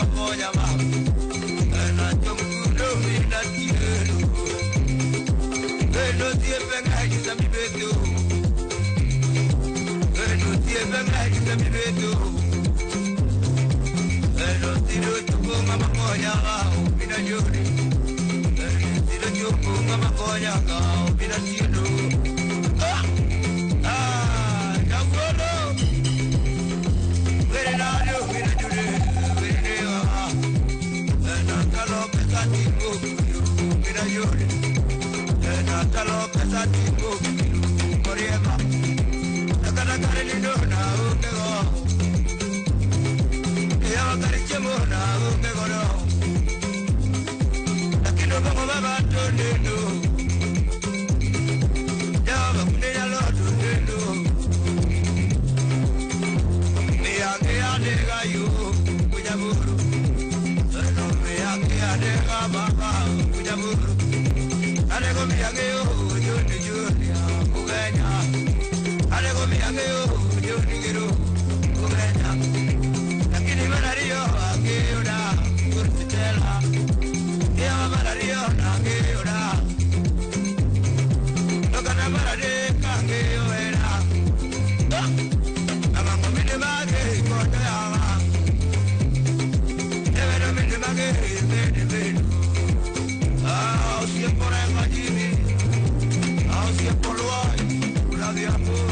makonya ma na tumkulo mina tielo no tie venga ita mi beto no tie venga ita mi beto no tiro tuko makonya ma mina yuri tiro tuko makonya ma mina tielo Natalo pesativo Moriema Nakana karelido na ungego Yawa karichemo na ungego no Nakino bongo baba toneno Yawa kunenya lo toneno Miyange adega yu Kujaburu Miyange adega baba Kujaburu Alego miageo joni joni kugenya Alego miageo joni gero kugenya Lakini manario ageoda kurtela Ya manario ageoda Lokana marade kangeo era Amango mine mage kote ama Evero mine mage mene si por el magini, si por lo hay, una de amor.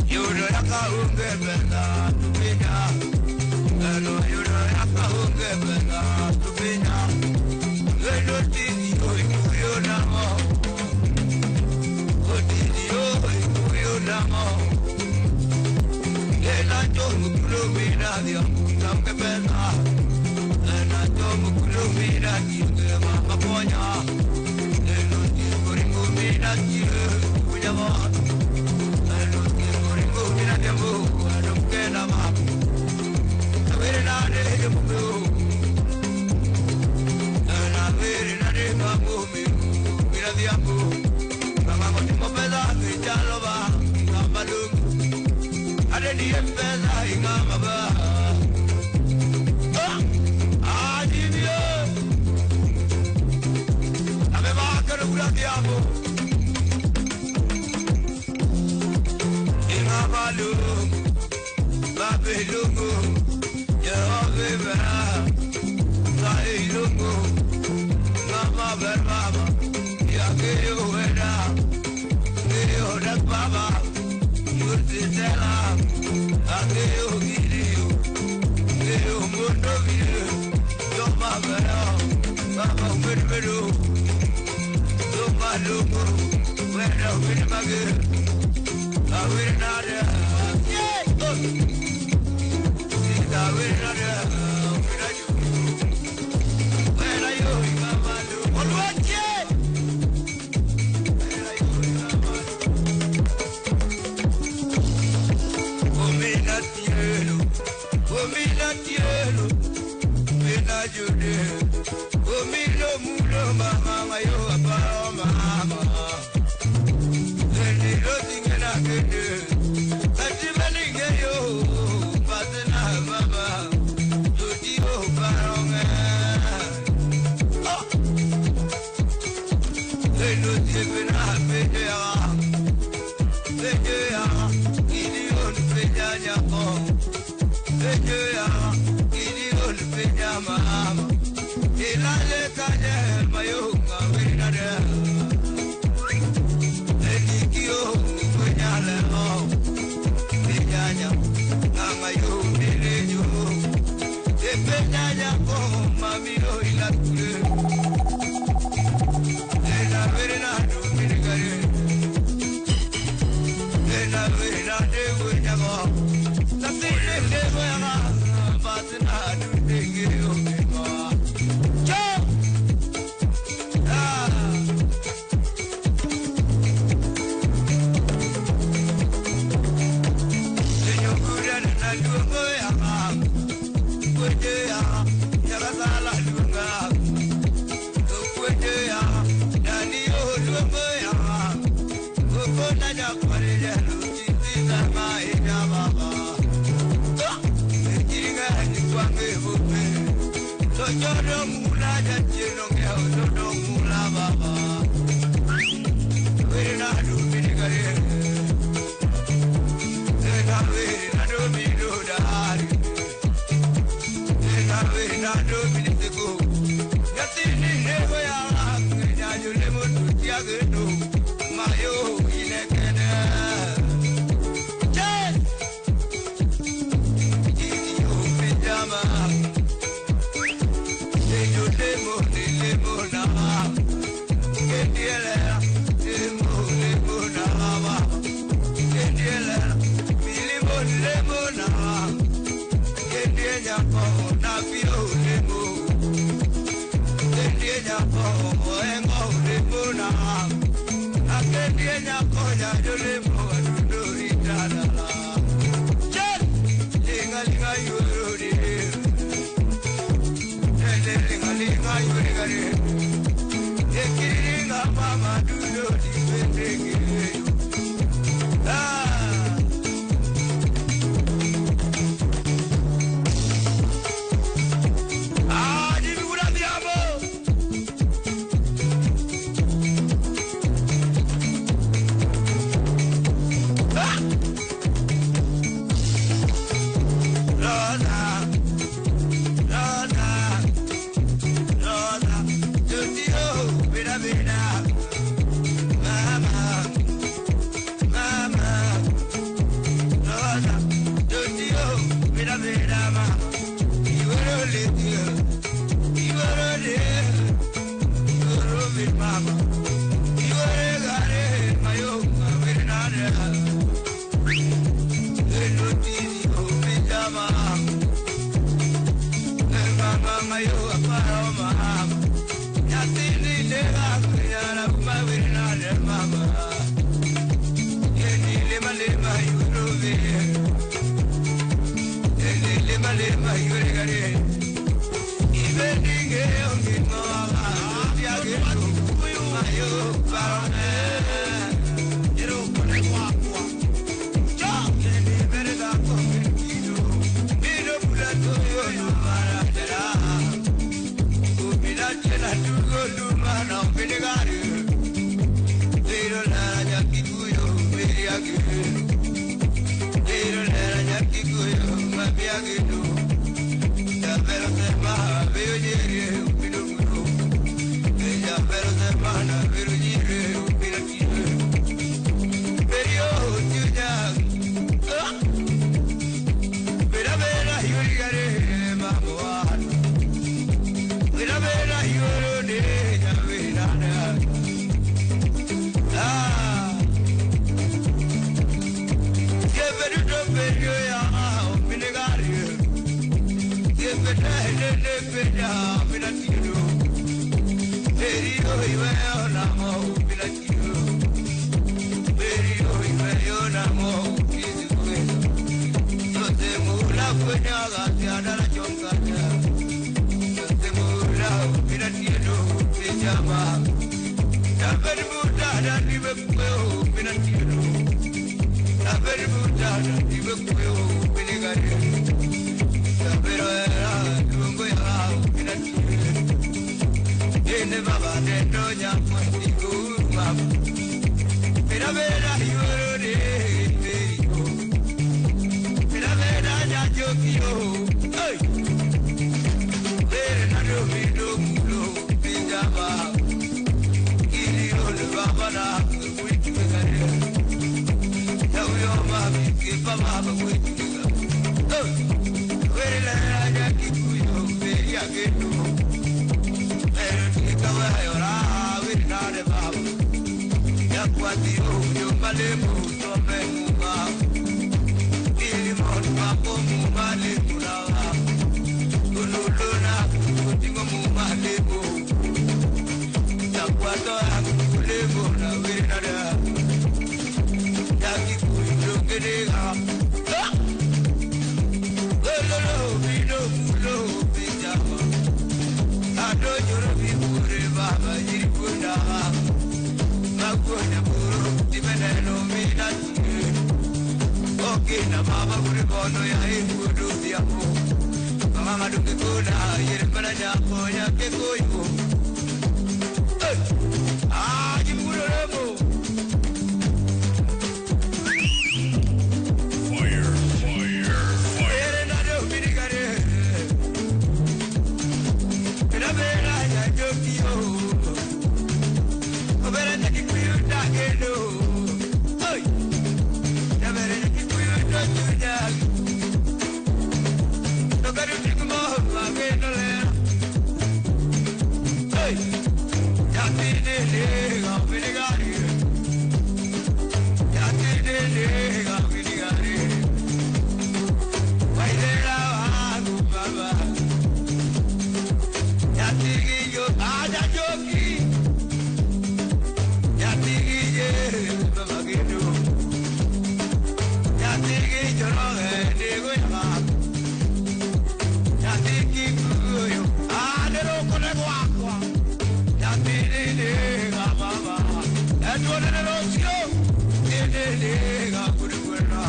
Yo no era caún de verdad, tu piña. No, yo no era caún de verdad, tu piña. No te digo y cuyo namo. No te digo y cuyo namo. El año no mira de amor, aunque verdad. Mukulu mira tiye mama ponya eno tiye mira tiye kujama eno tiye mira tiye aduke na ma avere na de mugu na avere na de mamu mira diambu mama motimo peda que ya lo va ngamalu ade ni peda ngama Diabo Ingabalu Babelungu Yehova Sailungu Nama berbaba Yageyo wena Geyo dak baba Yurti tela Ageyo giriyo Geyo mundo giriyo Yoma bera Baba berbero Lumo, where I will magir, I will not I will not where are you, Mamadu? What yet? Where are you, Mamadu? Oh, me not you, oh, me no mulo, mama, you are mama. Then you think I can do. But you really get you, but then mama. You do barong. Oh, they don't even have it. They are idiot, Pejanya. They are idiot, Pejama. Ilale kaje mayunga winare Elikio kunyale ho Pinyanya Amayu mileju Epenyanya ko mamiro ilakure Ena verena du minigare Ena verena de winyago Nasile de wena Batina du degio mama duke kuna yere para ya koya ke koyo jimgulo remo fire na do binigare na bela ya jokio obera na kikuyu dagelo oi na bela na kikuyu dojuja no garu tikmo mageno le oi ya tine le ga binigare ya tine le ga binigare wai le la gu baba ya tigi yo aja joki ya tigi ye baba gino ya tigi yo no de go ya ya tigi yo de ro con le guagua ya tigi de ga baba e tu de lo sio de ga puri guerra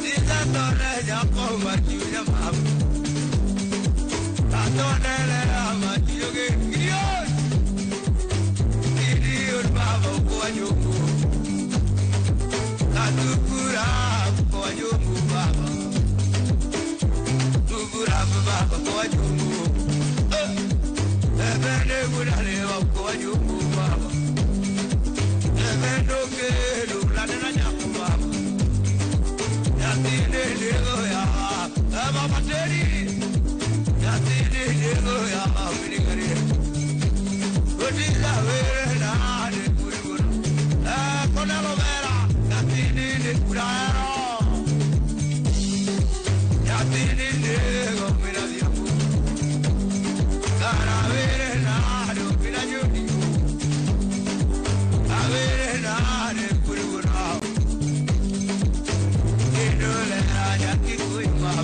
di da torre ya como tu ya mama Donde le ama yo que Dios Dios baba koyo Atukura koyo baba Tukura baba koyo Ebene gudale koyo baba Ebeno ke lula na nyaku baba Ya tine lego ya baba teri ya tine lego ya binigare odi la vera de kuriguro con la vera ya tine de curaro ya tine lego mira dia cara vera de pinayoni a vera de kuriguro no le ya que fui mamá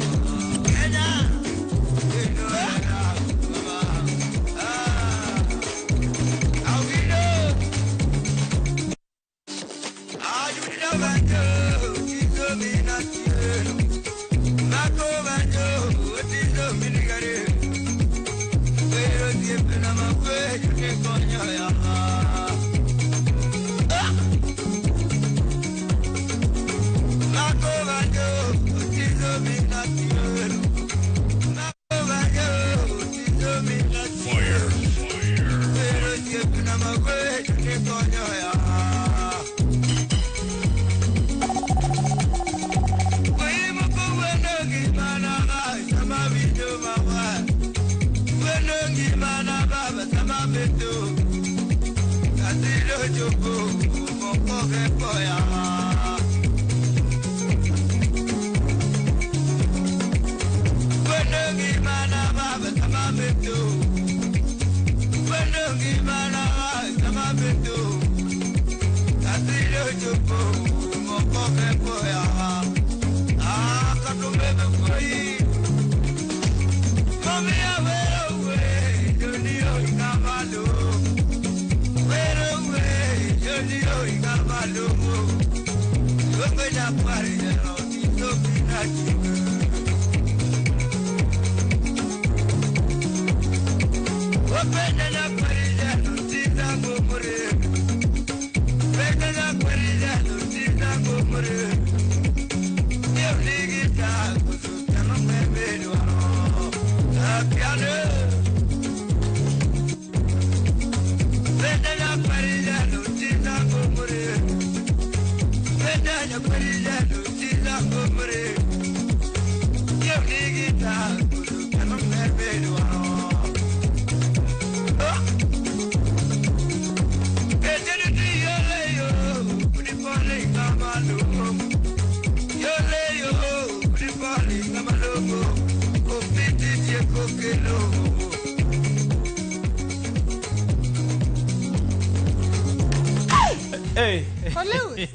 Hey. Lewis.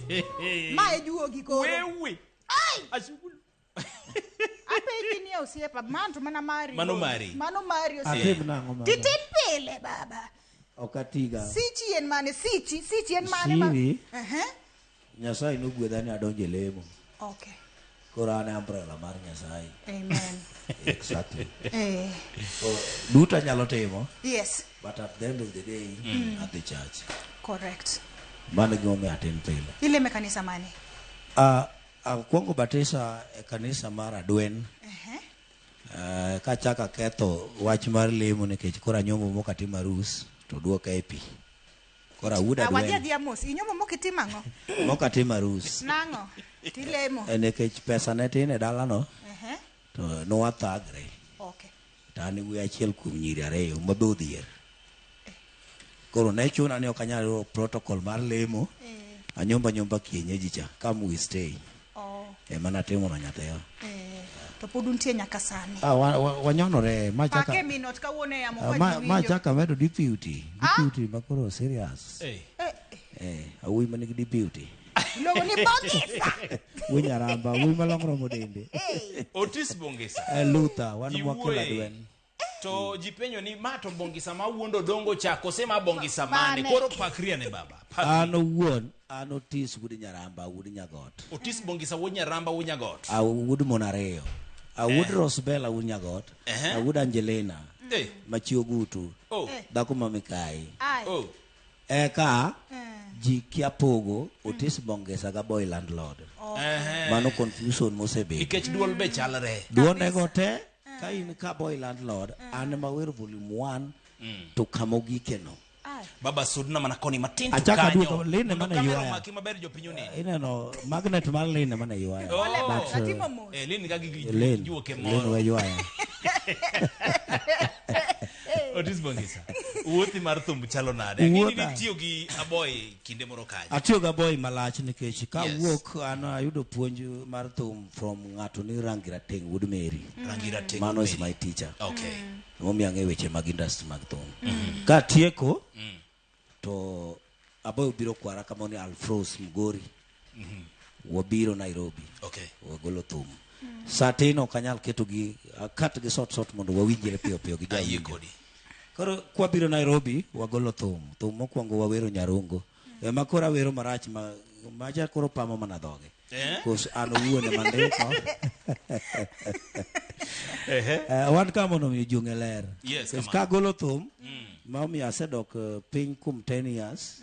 My duogi ko. Wewe. Ai. Ashukuru. Ape kini usiepa mantu mana mari. Mano mari. Atibna ngoma. Titipele baba. Okatiga. Sichi en mane sichi en mane ma. Siri. Nyasai no gwedani adonje lemo. Okay. Korane umbrella mar Nyasaye. Amen. Exactly. Eh. So duta nyalo timo, Yes. but at the end of the day at the church. Correct. Mano gimomiyo atin pile. Ile mekanisa mane? Akuongo batisa e kanisa mar Adwen. Kachaka ketho wach mar lemo nikech kora nyombo moko atim arus to duoka e pi. Kora wuda Adwen. Awadia diamos, inyomo moko itimo ang'o? Moko atim arus. Nang'o? Tilemo. Nikech pesa ne tin e dalano to nowathagre. Okay. To an gi achiel kuom nyiri ariyo ma be odhier. Koro ne chuna ni ok anyal yudo protocol mar lemo. Anyomba kienyeji cha come we stay. Ema natimo na nyatheo. To pod untie nyaka sani. Wanyonore Pake minot kawuone ya ma chaka medo deputy makoro serious. Awi manigi deputy. Logo ni Bongisa. Winyaramba, wi malongro dende. Otis Bongisa. Luther, wan mwakela Adwen. To jipenyo ni mato Bongisa ma wuondo dongo chako sema Bongisa mane koro pakria ne baba. Ano wuon, ano Otis wudi Nyaramba, wudi Nyagot. Otis Bongisa wudi Nyaramba wudi Nyagot. Wudi Monareo. Wudi Rosbella wudi Nyagot. Wudi Angelina. Machio gutu. Dhako mamikai. Eka ji kia pogo Otis Bongisa ga boy landlord. Mano confusion mosebe. Ikech duol be chalre. Duone gote ka in ka boy landlord an mawero volume 1 to kamogikeno. Baba sudna mana koni matin achaka duto lene mana yuaya makima ber jo pinyu ne ineno magnet mar lene mana yuaya lene ga gigi juo ke mo lene yuaya Otis Bongisa wuothi mar thumb chalo nade ngini tiyo gi aboy kinde moro kaje atiyo ga boy malach nikech ka wuok an ayudo puonj mar thumb from ngato ni Rangira Teng Wood Mary Rangira Teng mano is my teacher okay momiyo ang'e weche mag industry mag thumb ka tieko to aboy biro kwara kama ni Alfros Mgori wabiro Nairobi okay wagolo thumb satino kanyal keto gi kat gi sot mondo wawinjre piyo gi jayiko koro kwa biro Nairobi wagolo thum mokwongo wawero Nyarongo ema kora wero marach ma ja koro pamo mana dhoge kos an wuone mandiko wan kama no mi junge ler ka golo thum ma mi asedok piny kum 10 years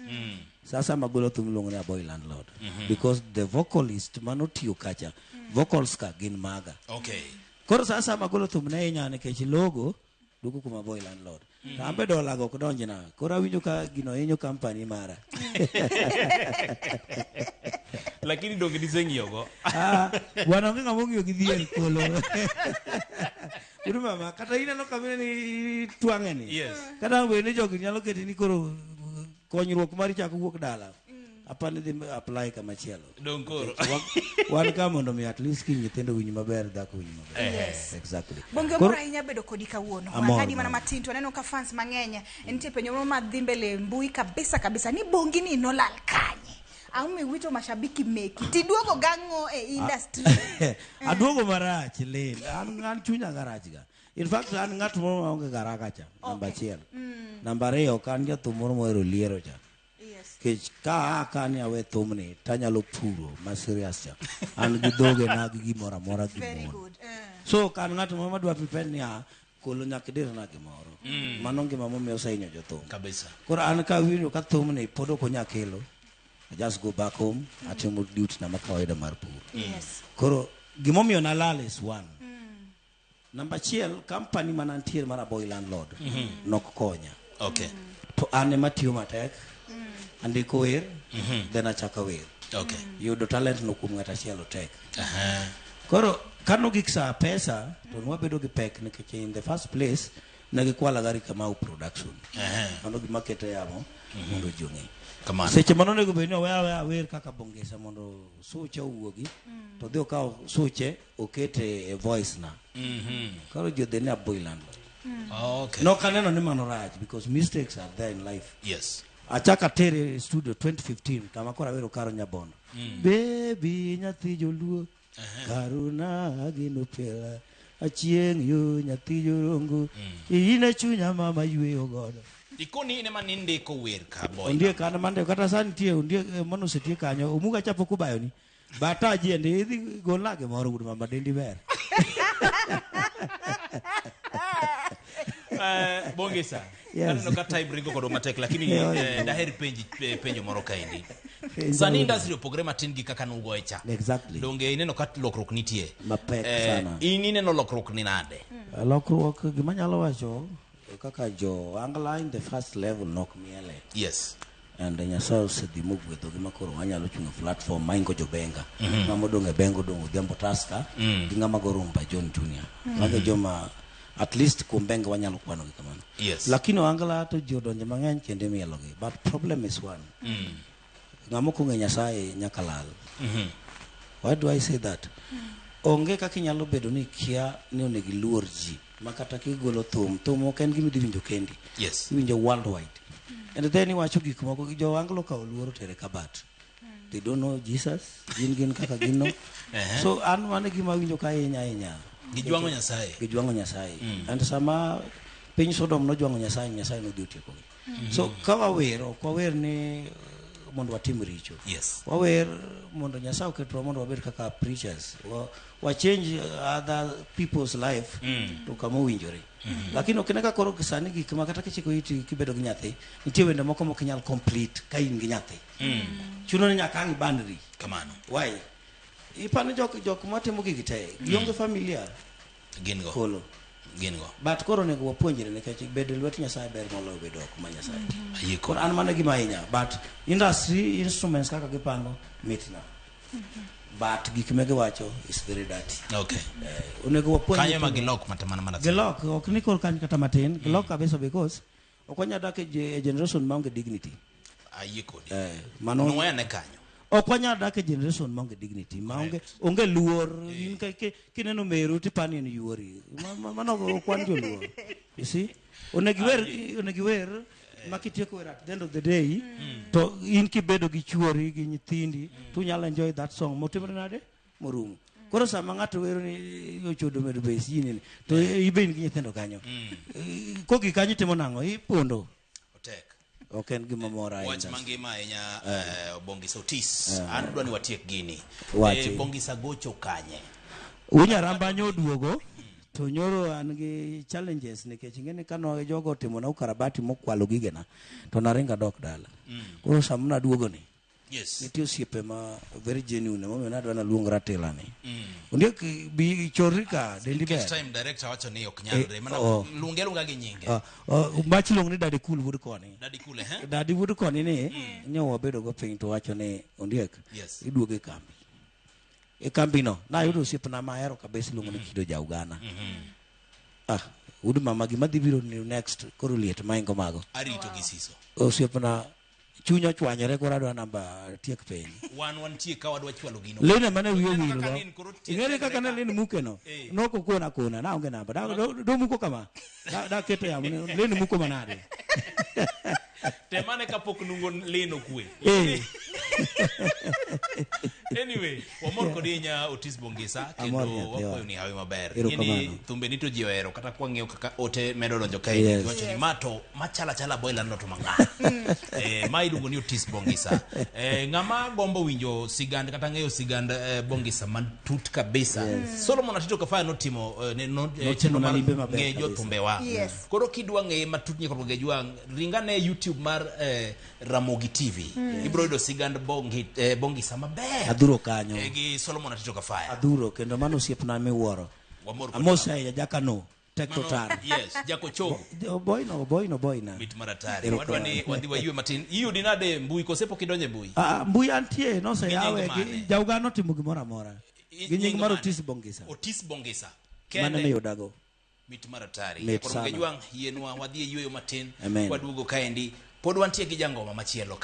sasa magolo thum luongo ni Aboy Landlord because the vocalist manotiyo kacha vocals ka gin maga okay koro sasa magolo thum ne inyane kech logo duko kuma Aboy Landlord ambe dola go donjina kora winjo ka gino hinyo company mara lakini donge disengiyo go wanonge ng'amongiyo gi dhier kolo uru mama kata ineno kamine ni twang'eni kata wene jogi nyalo keti ni koro konyruok mari chako wuok dala apani dhi apply kama chielo donkoro wan ka mondo mi at least kin nyithindo winj maber dhako winj maber yes exactly bonge mora inya bedo kodi kawuono wakadi mana matinto aneno ka fans mang'enya entie penyo ma dhi mbele mbui kabisa ni bongi ni nolal kanye aume wito mashabiki meki tiduogo gango e industry aduogo marach lel an chunya garach ga in fact an ng'at moro maonge garaka cha namba 1 namba 2 kan jathum moro mohero liero cha kech ka ni awe thumni tanyalo puro ma serious cha an gi dhoge na gi gimoro amora gi mon so kan ng'at moro madwa prepare ni kolo nyakidira na gimoro mano ngima momiyo osainyo jothum kabisa koro an ka winjo ka thumni pod ok onyakelo I just go back home atimo duty na makawaida mar pur koro gimomiyo na lal is one namba 1 company manantiere mar Aboy Landlord nok konya okay to an ema tiyo matek andiko wer then achaka wer okay yudo talent no kuom ng'ata chielo tek koro kano giksa pesa to nwabedo gi pek nikech in the first place nagi kwala gari kama production ano gi market yamo mondo jonge kamano seche manonego bed ni oweya wer kaka Bongisa mondo suche owuogi to dhi okaw suche okete e voice na koro jodhe ni Aboy Landlord okay no kaneno ni mano rach because mistakes are there in life yes achaka tere studio 2015 kama kora wero Karo Nyabondo baby nyathi joluo karuna gino pela achieng yo nyathi jorongo ine chunya mama yweyo godo ikoni ine maninde ko wer ka boy ndie kana mande kata san tie ndie mano setie kanyo umuga chapo kubayo ni Bata jende idhi golage moro gudu mama dendi ber. Bongisa. Yes. Ano ka time ringo kodo matek lakini daheri penjo moro kaendi. Sani industry opogore matin gi kaka nugo echa. Exactly. Donge ineno ka lokruok nitie. Mapek sana. Ineno lokruok ni nade? Lokruok gima nyalo wacho kaka jo angla in the first level nok miele. Yes. And Nyasaye osedhi mogwedho gima koro wanyalo chungo platform maingo jo benga. Ngama donge bengo dongo Odhiambo Taska gi ngama go rumba John Junior. Mago joma at least kumbenga wanyalo kwano gi kamano. Yes. Lakini angla to jo donje mang'eny kende mielo gi. But problem is one. Ngamo kunge Nyasaye nyakalal. Why do I say that? Onge kaka inyalo bedo ni kia ni onegi luor ji. Makata kigolo thum ok en gima diwinjo kendi. Yes. Iwinjo worldwide. And then iwacho gik moko jo anglo ka oluoro tere kabat. They don't know Jesus. Gin kaka ginno. So an mane gima winjo ka inya. Gijwango Nyasaye. And sama piny Sodom no jwango Nyasaye no dhi otieko gi. So ka wawer ni mondo watim richo. Yes. Wawer mondo Nyasaye oketwa mondo wabed kaka preachers. Wa change other people's life to kama winjore. Lakini okineka koro kisani gik makata kichiko iti kibedo gi nyathi, nitie wende moko mok inyal complete ka in gi nyathi. Chuno ni nyaka ang bandri. Kamano. Why? Ipano jok matimo gigi te, gionge familia. Gin go. Kolo. But koro nego wapuonjre nikech bedo lwet Nyasaye ber moloyo bedo ok ma Nyasaye. Ayiko. Koro an mane gima ahinya, but industry instruments kaka gipango mitna. But gik mege wacho is very dirty. Okay. Onego wapuonjre. Kanyo ma gilok matamana mana. Gilok ok ni kor kanyo kata matin, gilok kabisa because okwanya dak e generation maonge dignity. Ayiko. Mano Noya ne kanyo. Okwanya dak e generation maonge dignity, maonge onge luor, kineno meru tipani en yuori. Mano okwan jo luor. You see? Onegiwer makitieko at the end of the day to in kibedo gi chuori gi nyithindi tu nyalo enjoy that song motimre nade morumo. Koro sama ng'ato wero ni ochodo medo base yini to ibe in gi nyithindo kanyo. Kogi kanyo timo nang'o ipondo. Otek. Ok en gima mora wach mangima enya Bongisa Otis an dwani watiek gini Bongisa gocho kanye Unyaramba nyoduogo to nyoro an gi challenges nikech ngene kano jogo timo na ukarabati mokwalo gigena to naringa dok dala koro samna duogo ni yes nitie osiepe ma very genuine mo na dwana luong ratela ni ondiek bi chorika dendi be time director wacho ni ok nyalre mana lungelunga gi nyinge mach luong ni Daddy Cool Wood Koni Daddy Wood Koni ni nyowa bedo go piny to wacho ni ondiek iduoge kambi e kambi no na yudo osiepna mahero kabisa luongo ni Kido Jaugana uduma magi madhi biro ni next koro liet maingo mago arito gi siso osiepna chunyo chwanyore koro adwa namba tiek piny wan tie ka wadwa chwalo gino lene mane wiyo wilgo ing'ere kaka ne lene muke no noko kona naonge namba do muko kama da keto yamo lene muko manade temane kapok nungo leno kwe anyway wamor kodinya Otis Bongisa kendo wakoyo ni hawe maber yeni thumbe nito ji ohero kata kwang'eyo kaka ote medo donjo kae wacho ni mato machala boy lando to mang'a ma iluongo ni Otis Bongisa ng'ama gombo winjo sigand kata ng'eyo sigand Bongisa matut kabisa Solomon Atito Kafaya notimo chenro mar ng'eyo thumbe wa koro kidwa ng'eye matut nyaka gejwa ringane YouTube mar Ramogi TV ibro yudo sigand Bongisa maber adhuro kanyo gi Solomon Atito Kafaya adhuro kendo mano osiepna miwuoro amosa ya jakano tektotar yes jako cho boy na mit maratari wadwa ni wadhi wayue matin iyo dinade mbui kosepo kidonje mbui mbui antie no se yawe Jaugano timo gimora amora gi nying mar Otis Bongisa kende ne yodago mit maratari koro ngejwang yienwa wadhi yueyo matin waduogo kaendi pod wantie gi jangoma machielo